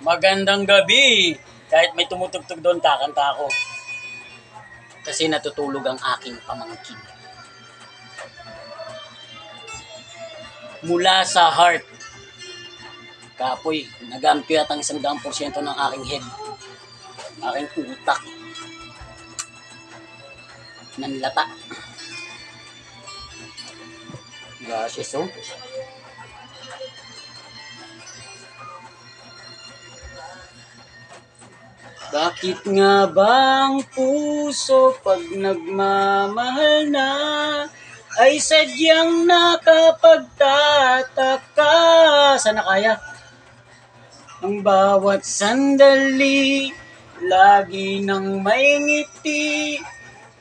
Magandang gabi. Kahit may tumutugtog doon, kakanta ako. Kasi natutulog ang aking pamangkin. Mula sa heart. Kapoy, nagamit ko yata ang 100% ng aking head. Aking utak. Nanlata. Gases, oh. Bakit nga bang puso pag nagmamahal na ay sadyang nakapagtataka? Sana kaya? Ang bawat sandali, lagi nang may ngiti,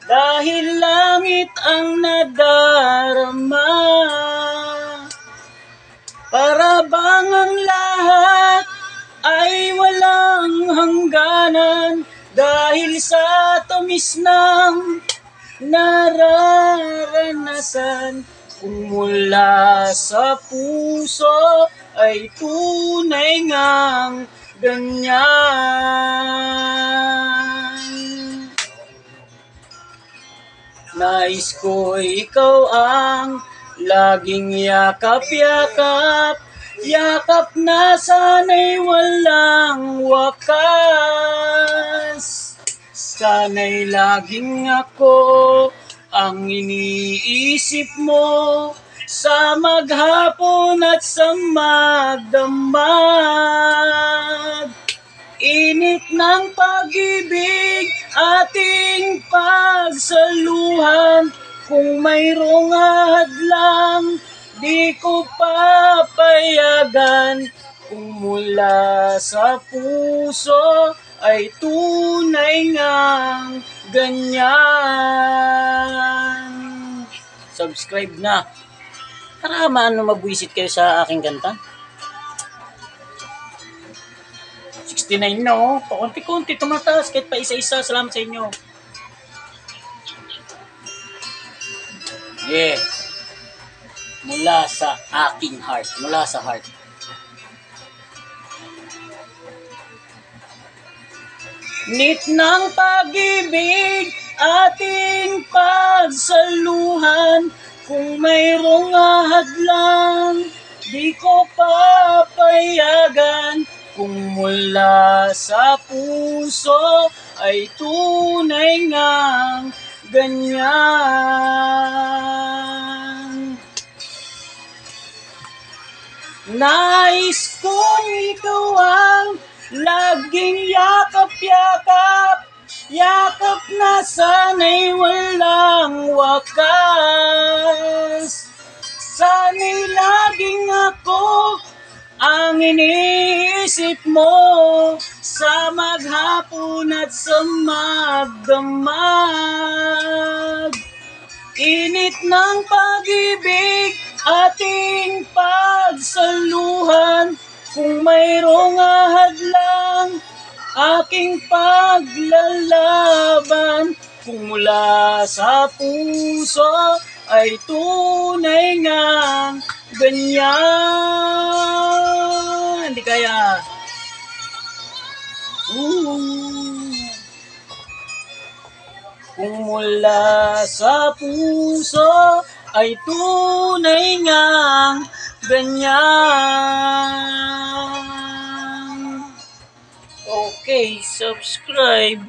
dahil langit ang nadarama. Para bang ang lahat ay walang hangganan dahil sa tamis ng nararanasan. Kung mula sa puso ay tunay ngang ganyan. Nais ko ikaw ang laging yakap-yakap, yakap na sana'y walang wakas. Sana'y laging ako ang iniisip mo sa maghapon at sa magdamag. Init ng pag-ibig ating pagsaluhan, kung mayroong hadlang di ko papayagan. Kung mula sa puso ay tunay ngang ganyan. Subscribe na. Para mabwisit kayo sa aking kanta. 69 na, oh. Pakunti-kunti tumataas kahit pa isa-isa. Salamat sa inyo. Yeah. Mula sa aking heart. Mula sa heart. Nit ng pag-ibig ating pagsaluhan, kung mayroong hadlang di ko papayagan. Kung mula sa puso ay tunay ngang ganyan. Nais kong ikaw ang laging yakap-yakap, yakap na sana'y walang wakas. Sana'y laging ako ang iniisip mo sa maghapon at sa magdamag. Init ng pag-ibig ating pagsaluhan, kung mayroong hadlang aking paglalaban. Kung mula sa puso ay tunay ngang ganyan. Hindi kaya. Kung mula sa puso ay tunay ngang ganyan. Okay, subscribe.